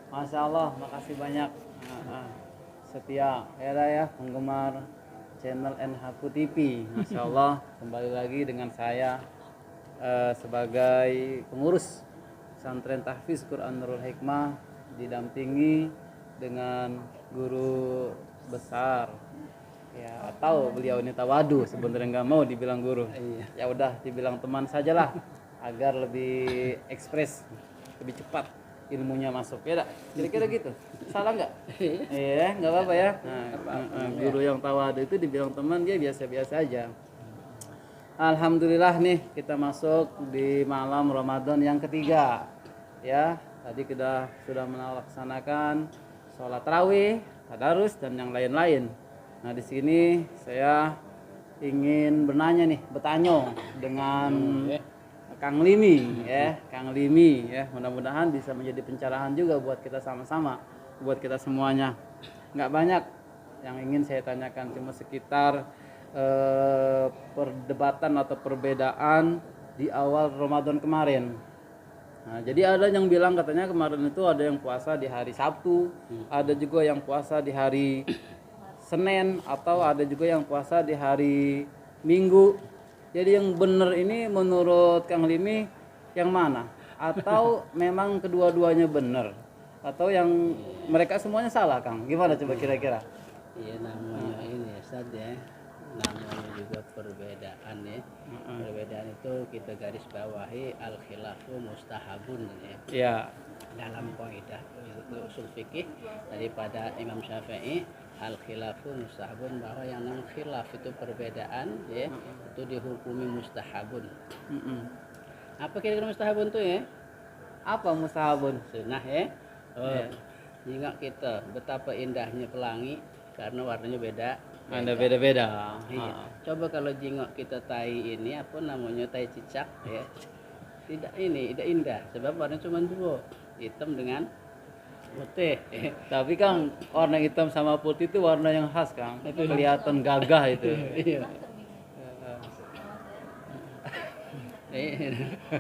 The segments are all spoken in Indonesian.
Masya Allah, makasih banyak. Setia ya penggemar channel NHku TV. Masya Allah, kembali lagi dengan saya sebagai pengurus pesantren tahfiz Quran Nurul Hikmah, didampingi dengan guru besar ya, atau beliau ini tawadu, sebenarnya nggak mau dibilang guru. Ya udah dibilang teman sajalah agar lebih ekspres, lebih cepat ilmunya masuk ya. Kira-kira gitu, salah nggak? Iya, nggak apa-apa ya. Guru yang tawadu itu dibilang teman, dia biasa-biasa aja. Alhamdulillah nih, kita masuk di malam Ramadan yang ketiga ya. Tadi kita sudah melaksanakan sholat tarawih, tadarus, dan yang lain-lain. Nah, di sini saya ingin bertanya dengan Kang Limi ya, Kang Limi ya. Mudah-mudahan bisa menjadi pencerahan juga buat kita sama-sama, buat kita semuanya. Nggak banyak yang ingin saya tanyakan, cuma sekitar perdebatan atau perbedaan di awal Ramadan kemarin. Nah, jadi ada yang bilang katanya kemarin itu ada yang puasa di hari Sabtu, ada juga yang puasa di hari Senin, atau ada juga yang puasa di hari Minggu. Jadi yang benar ini menurut Kang Limi yang mana? Atau memang kedua-duanya benar? Atau yang mereka semuanya salah, Kang? Gimana coba kira-kira? Iya, namanya ini ya Ustaz ya, namanya juga perbedaan ya. Perbedaan itu kita garis bawahi al khilafu mustahabun ya. Ya. Dalam kaidah itu usul fikih daripada Imam Syafi'i, al khilafu mustahabun, bahwa yang namanya khilaf itu perbedaan ya, itu dihukumi mustahabun. Apa kira-kira mustahabun tuh ya? Apa mustahabun? Sunnah ya. Ingat kita betapa indahnya pelangi karena warnanya beda. Ada beda-beda. Iya. Coba kalau jingok kita tai ini apa namanya, tai cicak ya. Tidak indah sebab warnanya cuma dua, hitam dengan putih. Tapi Kang, warna hitam sama putih itu warna yang khas, Kang. Itu kelihatan gagah itu. Iya.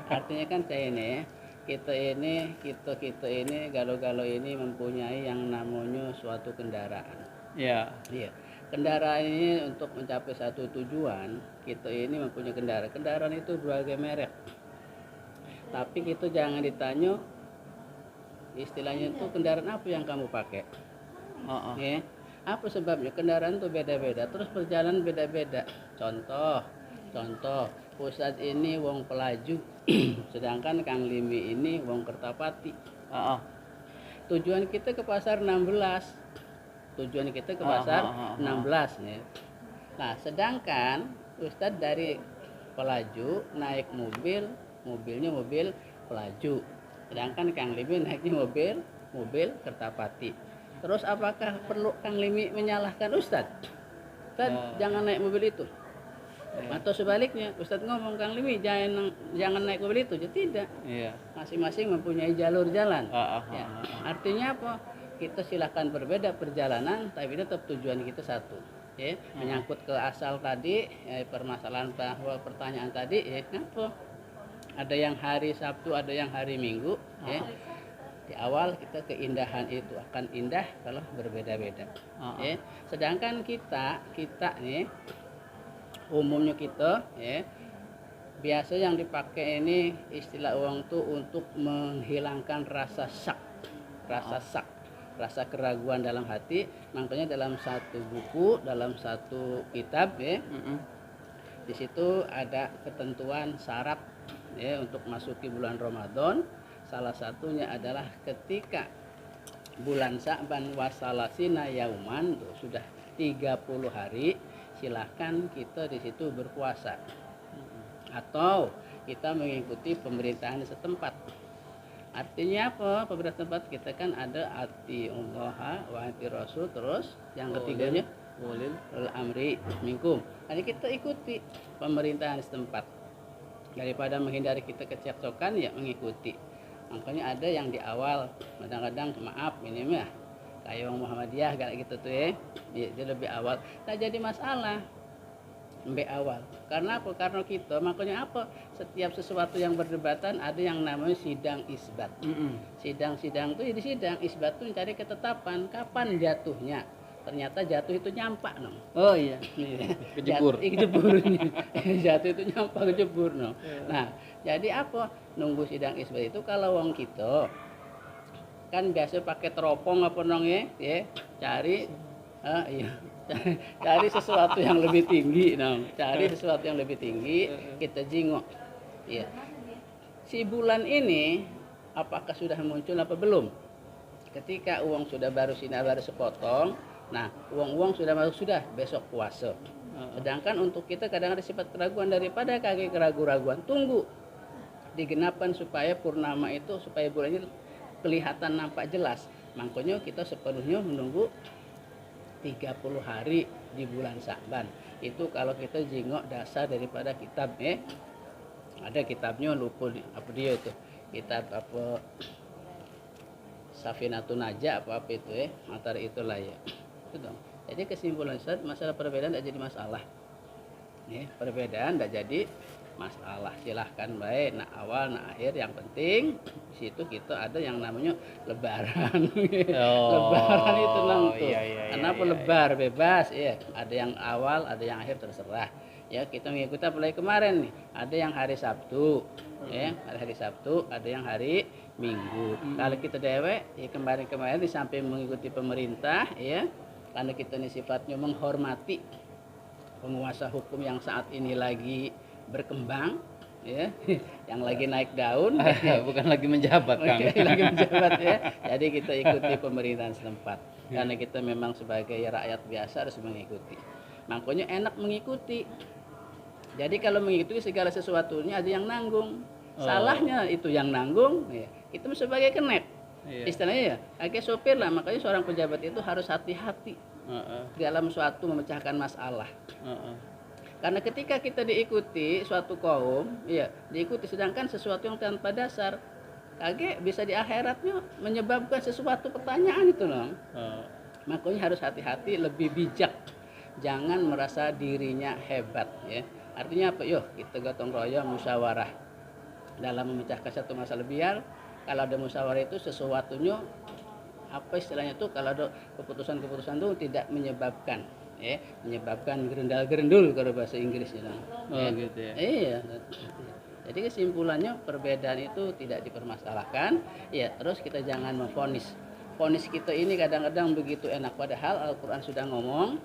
Artinya kan saya ini kita ini galau-galau ini mempunyai yang namanya suatu kendaraan. Iya. Iya. Kendaraan ini untuk mencapai satu tujuan, kita ini mempunyai kendaraan. Kendaraan itu berbagai merek. Tapi kita jangan ditanya istilahnya itu kendaraan apa yang kamu pakai. Ya. Apa sebabnya? Kendaraan itu beda-beda, terus perjalanan beda-beda. Contoh, Ustadz ini wong Pelaju, sedangkan Kang Limi ini wong Kertapati. Tujuan kita ke pasar 16. Ya. Nah, sedangkan Ustadz dari Pelaju naik mobilnya mobil Pelaju, sedangkan Kang Limi naiknya mobil Kertapati. Terus apakah perlu Kang Limi menyalahkan Ustadz? Jangan naik mobil itu. Atau sebaliknya, Ustadz ngomong Kang Limi jangan naik mobil itu, jadi tidak. Iya. Masing-masing mempunyai jalur jalan. Ya. Artinya apa? Kita silakan berbeda perjalanan, tapi tetap tujuan kita satu. Ya. Menyangkut ke asal tadi, permasalahan bahwa pertanyaan tadi, ya kenapa? Ada yang hari Sabtu, ada yang hari Minggu. Ya. Di awal kita keindahan itu akan indah kalau berbeda-beda. Ya. Sedangkan kita nih umumnya kita ya, biasa yang dipakai ini istilah uang tuh untuk menghilangkan rasa rasa keraguan dalam hati. Makanya dalam satu buku, dalam satu kitab ya, di situ ada ketentuan syarat ya untuk masuki bulan Ramadan. Salah satunya adalah ketika bulan Sya'ban wasalasina yauman, sudah 30 hari, silahkan kita di situ berpuasa atau kita mengikuti pemerintahan setempat. Artinya apa? Pemerintah tempat kita kan ada ati Allah wa ati Rasul, terus yang ketiganya ulil amri minkum. Jadi kita ikuti pemerintahan setempat daripada menghindari kita kecekcokan, ya mengikuti. Makanya ada yang di awal kadang-kadang maaf ini mah kayak Muhammadiyah kayak gitu tuh ya, dia lebih awal tak jadi masalah. Mbak awal. Karena apa? Karena kita makanya apa? Setiap sesuatu yang berdebatan ada yang namanya sidang isbat. Sidang-sidang itu di sidang isbat itu mencari ketetapan kapan jatuhnya. Ternyata jatuh itu nyampak no. Oh iya. Kejebur. Kejebur. Jatuh itu nyampak kejebur no. Nah, jadi apa? Nunggu sidang isbat itu kalau wong kita kan biasa pakai teropong apa nong ya, cari iya. Cari sesuatu yang lebih tinggi, cari sesuatu yang lebih tinggi, kita jingok. Ya. Si bulan ini apakah sudah muncul apa belum? Ketika uang sudah baru sinar baru sepotong, nah uang sudah masuk sudah besok puasa. Sedangkan untuk kita kadang ada sifat keraguan daripada kaki keraguan, tunggu digenapkan supaya purnama itu supaya bulan ini kelihatan nampak jelas. Makanya kita sepenuhnya menunggu 30 hari di bulan Sa'ban. Itu kalau kita jingok dasar daripada kitab ada kitabnya lupa apa dia itu. Kitab apa Safinatun Najah apa itu antara itulah ya. Itu dong. Jadi kesimpulan Ustaz, masalah perbedaan tidak jadi masalah. Perbedaan tidak jadi masalah, silahkan baik nak awal nak akhir, yang penting di situ kita ada yang namanya lebaran. Lebaran itu nanti kenapa lebar bebas ya, ada yang awal ada yang akhir terserah ya. Kita mengikuti apalagi kemarin nih ada yang hari Sabtu hari Sabtu, ada yang hari Minggu. Kalau kita dewek ya kemarin di samping mengikuti pemerintah ya, karena kita ini sifatnya menghormati penguasa hukum yang saat ini lagi berkembang ya, yang lagi naik daun bukan lagi menjabat Kang. Lagi menjabat ya. Jadi kita ikuti pemerintahan setempat karena kita memang sebagai rakyat biasa harus mengikuti. Makanya enak mengikuti. Jadi kalau mengikuti segala sesuatunya ada yang nanggung. Salahnya itu yang nanggung ya. Itu sebagai kenet. Istilahnya ya, kayak sopir lah. Makanya seorang pejabat itu harus hati-hati dalam suatu memecahkan masalah. Karena ketika kita diikuti suatu kaum, ya diikuti, sedangkan sesuatu yang tanpa dasar, kaget bisa di akhiratnya menyebabkan sesuatu pertanyaan itu loh. Makanya harus hati-hati, lebih bijak, jangan merasa dirinya hebat ya. Artinya apa? Yuk kita gotong royong musyawarah dalam memecahkan satu masalah, biar kalau ada musyawarah itu sesuatunya apa istilahnya tuh, kalau ada keputusan-keputusan itu tidak menyebabkan menyebabkan gerendal-gerendul kalau bahasa Inggrisnya. Gitu ya. Iya. Jadi kesimpulannya perbedaan itu tidak dipermasalahkan. Ya, terus kita jangan memvonis. Vonis kita ini kadang-kadang begitu enak, padahal Al-Qur'an sudah ngomong,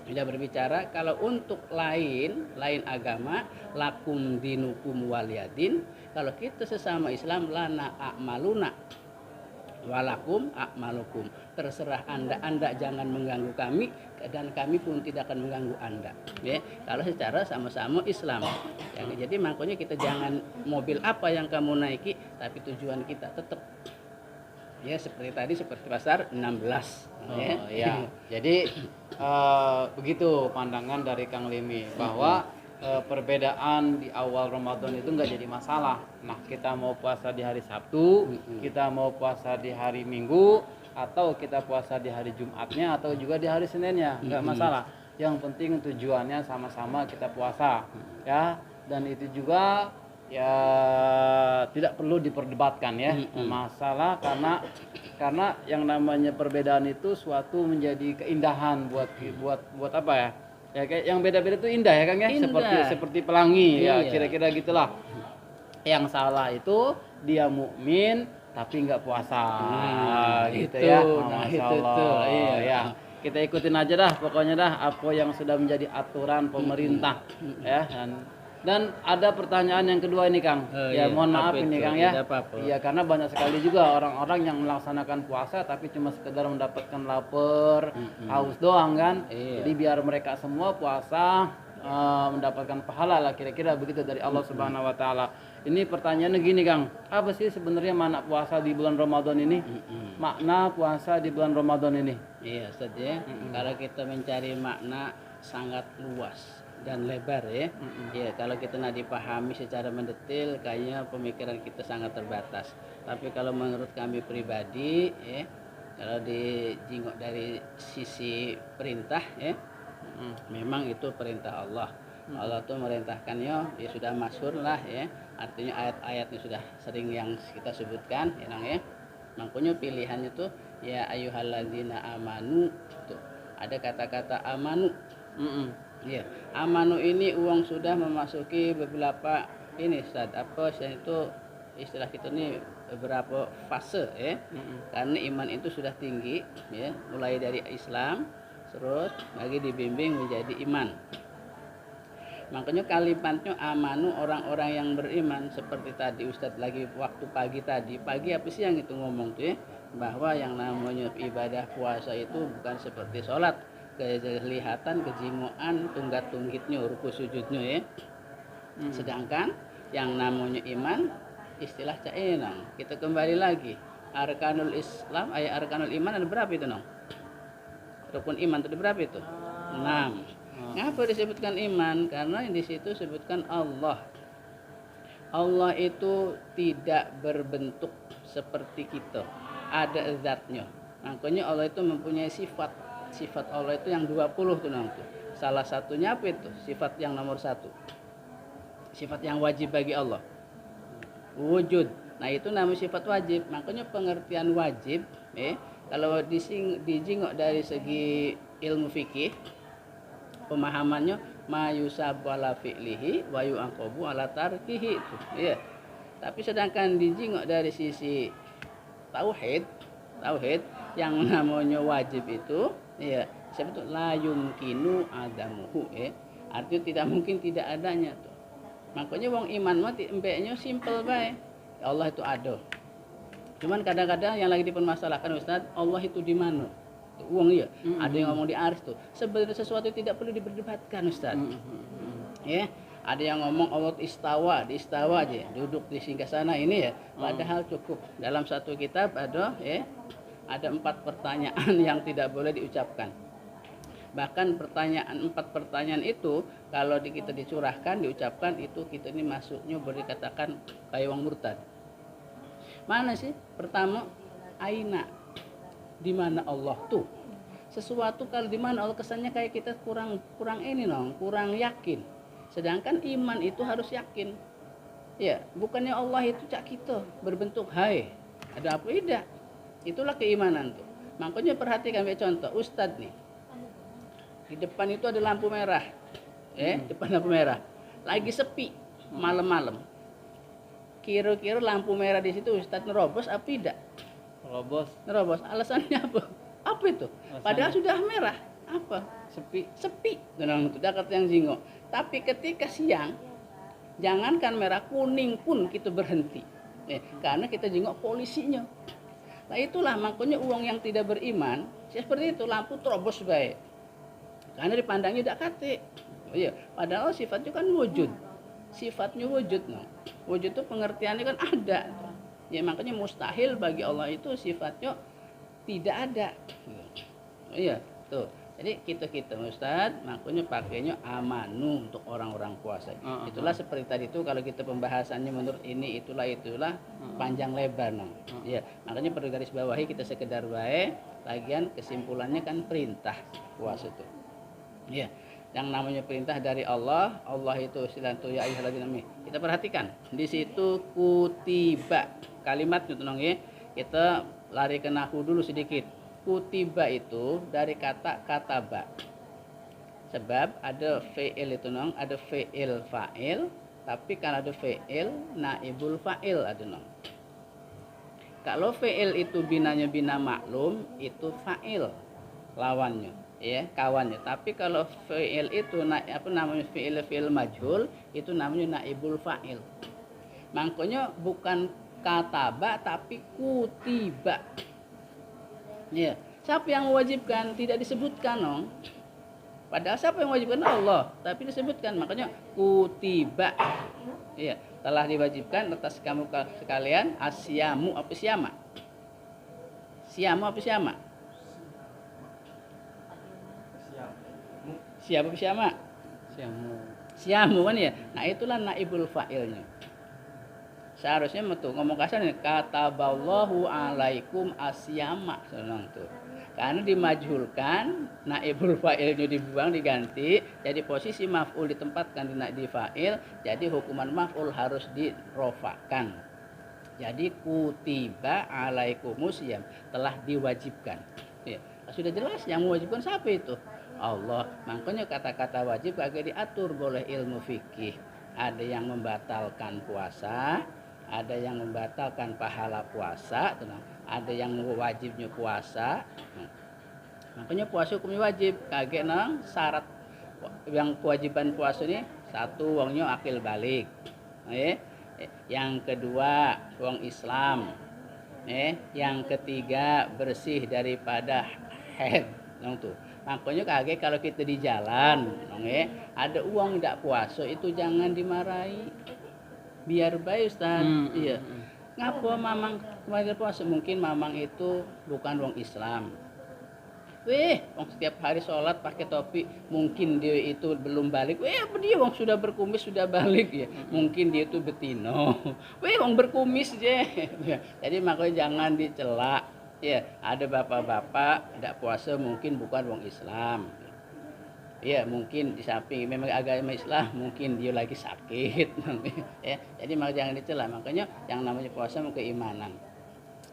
sudah berbicara kalau untuk lain agama, lakum dinukum waliyadin. Kalau kita sesama Islam, lana a'maluna walakum a'malukum, terserah anda jangan mengganggu kami dan kami pun tidak akan mengganggu anda ya, kalau secara sama-sama Islam ya. Jadi makanya kita jangan mobil apa yang kamu naiki, tapi tujuan kita tetap ya seperti tadi, seperti pasar 16 ya. Jadi begitu pandangan dari Kang Limi bahwa perbedaan di awal Ramadan itu nggak jadi masalah. Nah, kita mau puasa di hari Sabtu, kita mau puasa di hari Minggu, atau kita puasa di hari Jumatnya, atau juga di hari Seninnya, nggak masalah. Yang penting tujuannya sama-sama kita puasa, ya. Dan itu juga ya tidak perlu diperdebatkan ya masalah, karena yang namanya perbedaan itu suatu menjadi keindahan buat apa ya? Ya kayak yang beda-beda itu indah ya Kang ya, seperti pelangi ya, kira-kira gitulah. Yang salah itu dia mukmin tapi nggak puasa gitu ya. Masya Allah. Ya. Kita ikutin aja dah pokoknya dah apa yang sudah menjadi aturan pemerintah ya. Dan ada pertanyaan yang kedua ini Kang. Mohon maaf ini Kang ya. Iya, karena banyak sekali juga orang-orang yang melaksanakan puasa tapi cuma sekedar mendapatkan lapar, haus doang kan. Jadi biar mereka semua puasa mendapatkan pahala lah, kira-kira begitu dari Allah Subhanahu wa taala. Ini pertanyaannya gini Kang. Apa sih sebenarnya makna puasa di bulan Ramadan ini? Makna puasa di bulan Ramadan ini. Iya, Ustaz ya. Kalau kita mencari makna sangat luas dan lebar ya. Ya, kalau kita nak dipahami secara mendetail kayaknya pemikiran kita sangat terbatas. Tapi kalau menurut kami pribadi ya, kalau dijingok dari sisi perintah ya, Memang itu perintah Allah. Allah tuh merintahkannya, ya sudah masyhur lah ya. Artinya ayat-ayatnya sudah sering yang kita sebutkan, ya Nang ya. Makanya pilihannya tuh ya ayyuhalladzina amanu tuh. Ada kata-kata amanu. Ya, amanu ini uang sudah memasuki beberapa ini Ustaz. Apa itu istilah kita ini beberapa fase ya. Karena iman itu sudah tinggi ya, mulai dari Islam terus lagi dibimbing menjadi iman. Makanya kalimatnya amanu orang-orang yang beriman, seperti tadi Ustadz lagi waktu pagi tadi, pagi apa sih yang itu ngomong tuh ya, bahwa yang namanya ibadah puasa itu bukan seperti sholat, kelihatan kejimuan tunggat-tunggitnya, ruku sujudnya ya. Sedangkan yang namanya iman istilah caenang. Kita kembali lagi arkanul Islam, arkanul iman ada berapa itu Nong? Rukun iman itu berapa itu? 6. Ngapa disebutkan iman? Karena di situ sebutkan Allah. Allah itu tidak berbentuk seperti kita. Ada zatnya. Makanya Allah itu mempunyai sifat. Sifat Allah itu yang 20 tuh nanti. Salah satunya apa itu? Sifat yang nomor 1. Sifat yang wajib bagi Allah. Wujud. Nah itu namanya sifat wajib. Makanya pengertian wajib, kalau dijingok dari segi ilmu fikih, pemahamannya ma yusabu ala fi'lihi wa yu'aqabu ala tarkihi itu ya. Tapi sedangkan dijingok dari sisi tauhid yang namanya wajib itu ya sebetulnya la yumkinu adamuhu ya. Artinya tidak mungkin tidak adanya tuh. Makanya wong iman mah empeknya simple bae. Allah itu ada. Cuman kadang-kadang yang lagi dipermasalahkan Ustaz, Allah itu di mana? Uang ya, ada yang ngomong di aris tuh. Sebenarnya sesuatu tidak perlu diperdebatkan Ustaz. Ya, ada yang ngomong Allah istawa, di istawa aja, duduk di singgasana ini ya. Padahal cukup dalam satu kitab ada 4 pertanyaan yang tidak boleh diucapkan. Bahkan 4 pertanyaan itu kalau kita dicurahkan, diucapkan itu kita ini masuknya boleh dikatakan kayak wong murtad. Mana sih? Pertama, aina. Di mana Allah tuh? Sesuatu kalau di mana Allah kesannya kayak kita kurang kurang yakin. Sedangkan iman itu harus yakin. Ya, bukannya Allah itu cak kita berbentuk hai. Ada apa tidak? Itulah keimanan tuh. Makanya perhatikan contoh Ustadz nih. Di depan itu ada lampu merah. Depan lampu merah. Lagi sepi malam-malam. Kira-kira lampu merah di situ Ustadz nerobos apa tidak? Nerobos. Alasannya apa? Apa itu? Padahal sudah merah. Apa? Sepi. Dengan dekat yang jingok. Tapi ketika siang, jangankan merah, kuning pun kita berhenti. Karena kita jingok polisinya. Nah itulah makanya uang yang tidak beriman, seperti itu lampu terobos baik. Karena dipandangnya tidak kate. Iya. Padahal sifatnya kan wujud. Sifatnya wujud. Wujud itu pengertiannya kan ada. Ya makanya mustahil bagi Allah itu sifatnya tidak ada. Iya, tuh. Jadi kita Ustaz, makanya pakainya amanu untuk orang-orang puasa. Itulah seperti tadi itu kalau kita pembahasannya menurut ini itulah panjang lebar Iya, makanya perlu garis bawahi kita sekedar baik, lagian kesimpulannya kan perintah puasa itu. Iya. Yang namanya perintah dari Allah itu silatu ya ayyuhalladzina amanu. Kita perhatikan di situ kutiba. Kalimatnya tenang ya. Kita lari ke nahwu dulu sedikit. Kutiba itu dari kata kataba. Sebab ada fi'il itu ada fi'il fa'il, tapi kalau ada fi'il naibul fa'il ada Kalau fi'il itu binanya bina maklum, itu fa'il lawannya, ya, kawannya. Tapi kalau fi'il itu namanya fi'il majhul, itu namanya naibul fa'il. Makanya bukan kataba tapi kutiba. Ya, siapa yang mewajibkan? Tidak disebutkan, Padahal siapa yang mewajibkan? Allah, tapi disebutkan. Makanya kutiba. Iya, telah diwajibkan atas kamu sekalian asyamu apa siama? Siamu apa siama? Siapa siama? Siamu kan ya. Nah, itulah naibul fa'ilnya. seharusnya tuh ngomong kasar nih, kataballahu alaikum asyama senang tuh. Karena dimajhulkan, naibul fa'ilnya dibuang diganti, jadi posisi maf'ul ditempatkan di fa'il, jadi hukuman maf'ul harus dirofakan. Jadi kutiba alaikumusiyam, telah diwajibkan. Ya, sudah jelas yang mewajibkan siapa itu? Allah. Makanya kata-kata wajib agak diatur boleh ilmu fikih. Ada yang membatalkan puasa, ada yang membatalkan pahala puasa, ada yang wajibnya puasa. Makanya puasa hukumnya wajib. Kagak nang syarat yang kewajiban puasa ini satu wongnya akil balik. Yang kedua wong Islam. Yang ketiga bersih daripada haid. Tuh. Makanya kagak kalau kita di jalan, ada uang tidak puasa itu jangan dimarahi. Biar baik Ustaz. Iya. Ngapa mamang kemarin puasa? Mungkin mamang itu bukan wong Islam. Wong setiap hari sholat pakai topi, mungkin dia itu belum balik. Apa dia wong sudah berkumis sudah balik ya? Mungkin dia itu betino. Wong berkumis aja. Jadi makanya jangan dicela. Ya, ada bapak-bapak tidak puasa mungkin bukan wong Islam. Ya, mungkin di samping memang agama Islam, mungkin dia lagi sakit. Ya, jadi makanya jangan dicela. Makanya yang namanya puasa keimanan.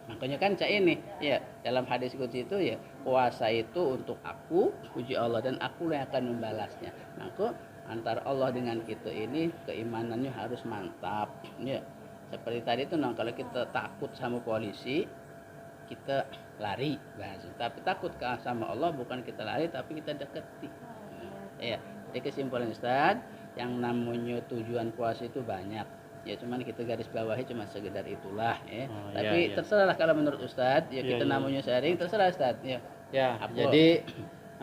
Makanya kan ini ya dalam hadis qudsi itu ya puasa itu untuk aku puji Allah dan aku yang akan membalasnya. Maka antara Allah dengan kita ini keimanannya harus mantap ya. Seperti tadi itu kalau kita takut sama polisi kita lari bahasa. Tapi takut sama Allah bukan kita lari tapi kita deketi. Ya, jadi kesimpulan Ustaz yang namanya tujuan puasa itu banyak. Ya cuman kita garis bawahi cuma sekedar itulah ya. Tapi iya. Terserahlah kalau menurut Ustadz ya kita namanya sharing terserah Ustadz ya. Ya, jadi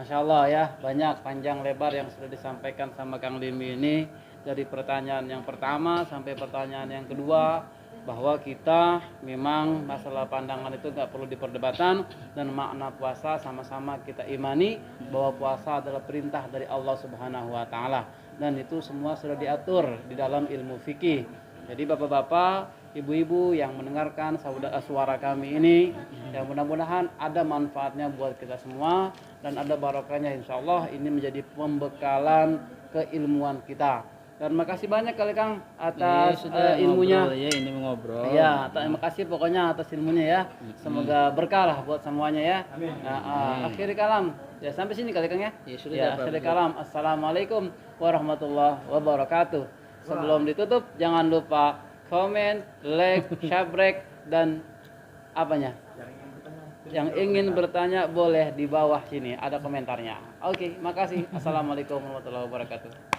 Masya Allah ya banyak panjang lebar yang sudah disampaikan sama Kang Limi ini dari pertanyaan yang pertama sampai pertanyaan yang kedua bahwa kita memang masalah pandangan itu nggak perlu diperdebatkan dan makna puasa sama-sama kita imani bahwa puasa adalah perintah dari Allah Subhanahu Wa Taala dan itu semua sudah diatur di dalam ilmu fikih. Jadi bapak-bapak, ibu-ibu yang mendengarkan suara kami ini, yang mudah-mudahan ada manfaatnya buat kita semua dan ada barokahnya insya Allah ini menjadi pembekalan keilmuan kita. Dan makasih banyak kali Kang atas ilmunya. Ya, ini mengobrol. Ya, terima kasih pokoknya atas ilmunya ya. Semoga berkah lah buat semuanya ya. Akhir kalam. Ya sampai sini kali Kang ya. Ya, akhir kalam. Assalamualaikum warahmatullahi wabarakatuh. Sebelum ditutup jangan lupa komen, like, subscribe dan apanya? Yang ingin bertanya boleh di bawah sini ada komentarnya. Oke, makasih. Assalamualaikum warahmatullahi wabarakatuh.